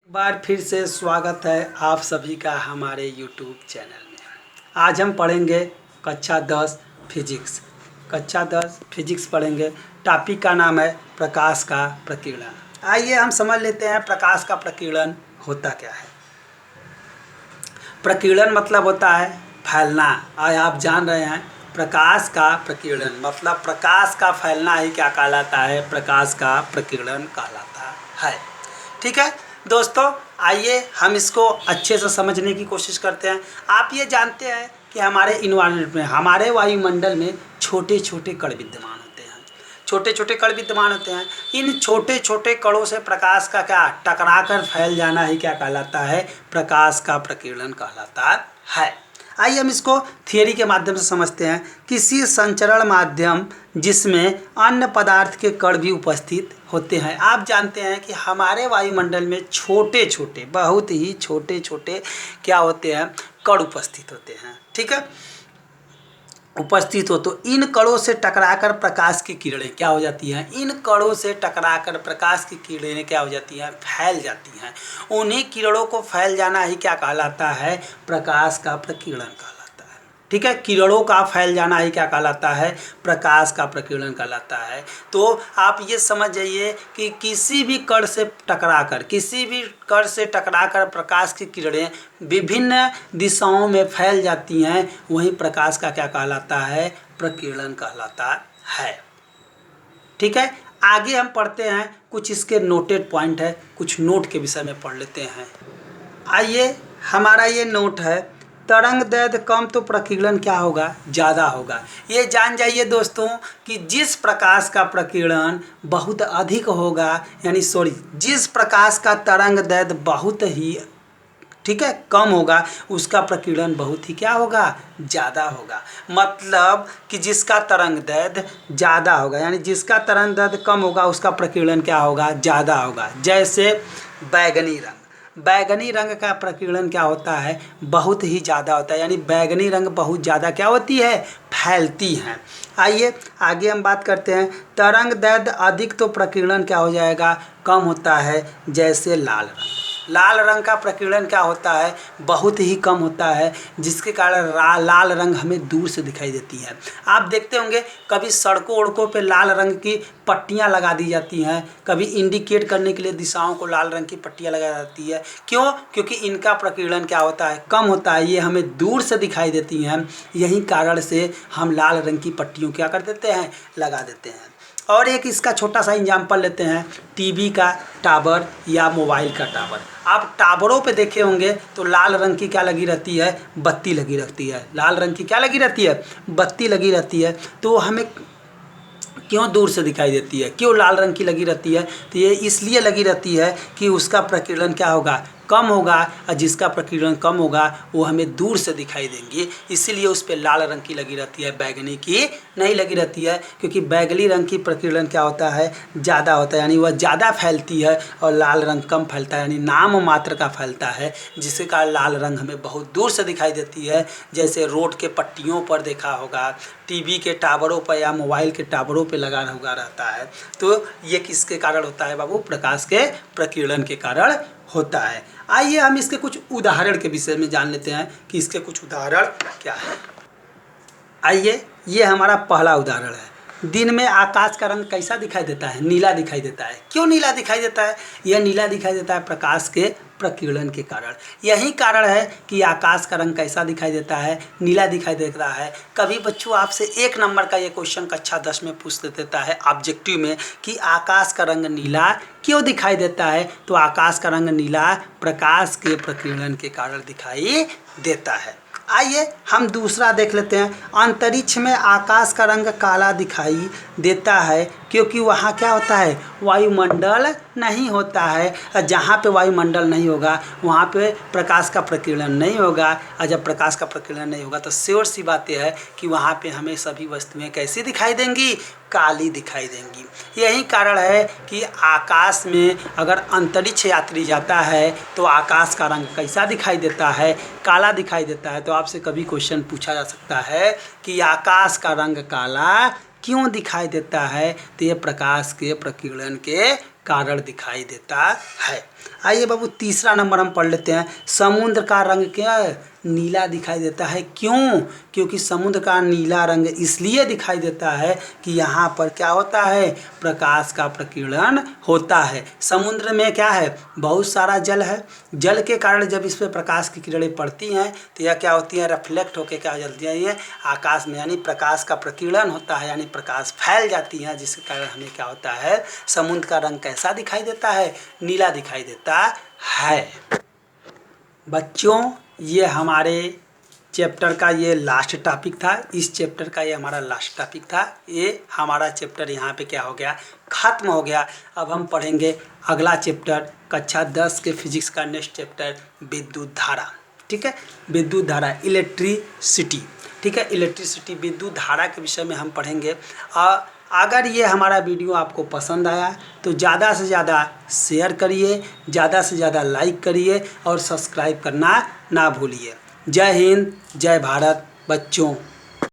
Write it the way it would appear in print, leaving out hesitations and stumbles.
बार फिर से स्वागत है आप सभी का हमारे YouTube चैनल में। आज हम पढ़ेंगे कक्षा 10 फिजिक्स। कक्षा 10 फिजिक्स पढ़ेंगे। टॉपिक का नाम है प्रकाश का प्रकीर्णन। आइए हम समझ लेते हैं प्रकाश का प्रकीर्णन होता क्या है। प्रकीर्णन मतलब होता है फैलना। आज आप जान रहे हैं प्रकाश का प्रकीर्णन मतलब प्रकाश का फैलना ही क्या कहलाता है, प्रकाश का प्रकीर्णन कहलाता है। ठीक है दोस्तों, आइए हम इसको अच्छे से समझने की कोशिश करते हैं। आप ये जानते हैं कि हमारे इन्वायरमेंट में, हमारे वायुमंडल में छोटे छोटे कण विद्यमान होते हैं। छोटे छोटे कण विद्यमान होते हैं। इन छोटे छोटे कणों से प्रकाश का क्या टकराकर फैल जाना ही क्या कहलाता है, प्रकाश का प्रकीर्णन कहलाता है। आइए हम इसको थियरी के माध्यम से समझते हैं। किसी संचरण माध्यम जिसमें अन्य पदार्थ के कण भी उपस्थित होते हैं। आप जानते हैं कि हमारे वायुमंडल में छोटे छोटे, बहुत ही छोटे छोटे क्या होते हैं, कण उपस्थित होते हैं। ठीक है, उपस्थित हो तो इन कणों से टकराकर प्रकाश की किरणें क्या हो जाती हैं, इन कणों से टकराकर प्रकाश की किरणें क्या हो जाती हैं, फैल जाती हैं। उन्हीं किरणों को फैल जाना ही क्या कहलाता है, प्रकाश का प्रकीर्णन कहलाता है। ठीक है, किरणों का फैल जाना ही क्या कहलाता है, प्रकाश का प्रकीर्णन कहलाता है। तो आप ये समझ जाइए कि किसी भी कण से टकराकर प्रकाश की किरणें विभिन्न दिशाओं में फैल जाती हैं, वहीं प्रकाश का क्या कहलाता है, प्रकीर्णन कहलाता है। ठीक है, आगे हम पढ़ते हैं। कुछ इसके नोटेड पॉइंट है, कुछ नोट के विषय में पढ़ लेते हैं। आइए, हमारा ये नोट है, तरंग दैर्घ्य कम तो प्रकीर्णन क्या होगा, ज़्यादा होगा। ये जान जाइए दोस्तों कि जिस प्रकाश का प्रकीर्णन बहुत अधिक होगा, जिस प्रकाश का तरंग दैर्घ्य बहुत ही ठीक है कम होगा, उसका प्रकीर्णन बहुत ही क्या होगा, ज़्यादा होगा। मतलब कि जिसका तरंग दैर्घ्य ज़्यादा होगा, यानी जिसका तरंग दैर्घ्य कम होगा उसका प्रकीर्णन क्या होगा, ज़्यादा होगा। जैसे बैगनी रंग, बैगनी रंग का प्रकीर्णन क्या होता है, बहुत ही ज़्यादा होता है। यानी बैगनी रंग बहुत ज़्यादा क्या होती है, फैलती हैं। आइए आगे हम बात करते हैं। तरंग दैर्घ्य अधिक तो प्रकीर्णन क्या हो जाएगा, कम होता है। जैसे लाल रंग, लाल रंग का प्रकीर्णन क्या होता है, बहुत ही कम होता है, जिसके कारण लाल रंग हमें दूर से दिखाई देती है। आप देखते होंगे कभी सड़कों वड़कों पे लाल रंग की पट्टियां लगा दी जाती हैं, कभी इंडिकेट करने के लिए दिशाओं को लाल रंग की पट्टियां लगा जाती है। क्यों? क्योंकि इनका प्रकीर्णन क्या होता है, कम होता है, ये हमें दूर से दिखाई देती हैं। यही कारण से हम लाल रंग की पट्टियों क्या कर देते हैं, लगा देते हैं। और एक इसका छोटा सा एग्जाम्पल लेते हैं, टीवी का टावर या मोबाइल का टावर। आप टावरों पे देखे होंगे तो लाल रंग की क्या लगी रहती है, बत्ती लगी रहती है। लाल रंग की क्या लगी रहती है, बत्ती लगी रहती है। तो हमें क्यों दूर से दिखाई देती है, क्यों लाल रंग की लगी रहती है, तो ये इसलिए लगी रहती है कि उसका प्रकीर्णन क्या होगा, कम होगा, और जिसका प्रकीर्णन कम होगा वो हमें दूर से दिखाई देंगे, इसीलिए उस पर लाल रंग की लगी रहती है, बैगनी की नहीं लगी रहती है। क्योंकि बैगनी रंग की प्रकीर्णन क्या होता है, ज़्यादा होता है, यानी वह ज़्यादा फैलती है, और लाल रंग कम फैलता है, यानी नाम मात्र का फैलता है, जिसके कारण लाल रंग हमें बहुत दूर से दिखाई देती है। जैसे रोड के पट्टियों पर देखा होगा, टीवी के टावरों पर या मोबाइल के टावरों पर लगा हुआ रहता है। तो ये किसके कारण होता है बाबू, प्रकाश के प्रकीर्णन के कारण होता है। आइए हम इसके कुछ उदाहरण के विषय में जान लेते हैं कि इसके कुछ उदाहरण क्या है। आइए, ये हमारा पहला उदाहरण है। दिन में आकाश का रंग कैसा दिखाई देता है, नीला दिखाई देता है। क्यों नीला दिखाई देता है, यह नीला दिखाई देता है प्रकाश के प्रकीर्णन के कारण। यही कारण है कि आकाश का रंग कैसा दिखाई देता है, नीला दिखाई देता है। कभी बच्चों आपसे 1 नंबर का ये क्वेश्चन कक्षा 10 में पूछ देता है ऑब्जेक्टिव में कि आकाश का रंग नीला क्यों दिखाई देता है, तो आकाश का रंग नीला प्रकाश के प्रकीर्णन के कारण दिखाई देता है। आइए हम दूसरा देख लेते हैं। अंतरिक्ष में आकाश का रंग काला दिखाई देता है क्योंकि वहाँ क्या होता है, वायुमंडल नहीं होता है। जहाँ पे वायुमंडल नहीं होगा वहाँ पे प्रकाश का प्रकीर्णन नहीं होगा, और जब प्रकाश का प्रकीर्णन नहीं होगा तो श्योर सी बात यह है कि वहाँ पे हमें सभी वस्तुएं कैसी दिखाई देंगी, काली दिखाई देंगी। यही कारण है कि आकाश में अगर अंतरिक्ष यात्री जाता है तो आकाश का रंग कैसा दिखाई देता है, काला दिखाई देता है। तो आपसे कभी क्वेश्चन पूछा जा सकता है कि आकाश का रंग काला क्यों दिखाई देता है, तो ये प्रकाश के प्रकीर्णन के कारण दिखाई देता है। आइए बाबू तीसरा नंबर हम पढ़ लेते हैं। समुद्र का रंग क्या है? नीला दिखाई देता है। क्यों? क्योंकि समुद्र का नीला रंग इसलिए दिखाई देता है कि यहाँ पर क्या होता है? प्रकाश का प्रकीर्णन होता है। समुद्र में क्या है? बहुत सारा जल है। जल के कारण जब इस पर प्रकाश की किरणें पड़ती हैं तो यह क्या होती है? रिफ्लेक्ट होकर क्या हो जाती है? ये आकाश में, यानी प्रकाश का प्रकीर्णन होता है, यानी प्रकाश फैल जाती है, जिसके कारण हमें क्या होता है? समुद्र का रंग कैसा दिखाई देता है? नीला दिखाई देता है। बच्चों, ये हमारे चैप्टर का ये लास्ट टॉपिक था। इस चैप्टर का ये हमारा लास्ट टॉपिक था। ये हमारा चैप्टर यहाँ पे क्या हो गया? खत्म हो गया। अब हम पढ़ेंगे अगला चैप्टर, कक्षा 10 के फिजिक्स का नेक्स्ट चैप्टर, विद्युत धारा। ठीक है, विद्युत धारा, इलेक्ट्रिसिटी। ठीक है, इलेक्ट्रिसिटी, विद्युत धारा के विषय में हम पढ़ेंगे। अगर ये हमारा वीडियो आपको पसंद आया तो ज़्यादा से ज़्यादा शेयर करिए, ज़्यादा से ज़्यादा लाइक करिए और सब्सक्राइब करना ना भूलिए। जय हिंद, जय भारत बच्चों।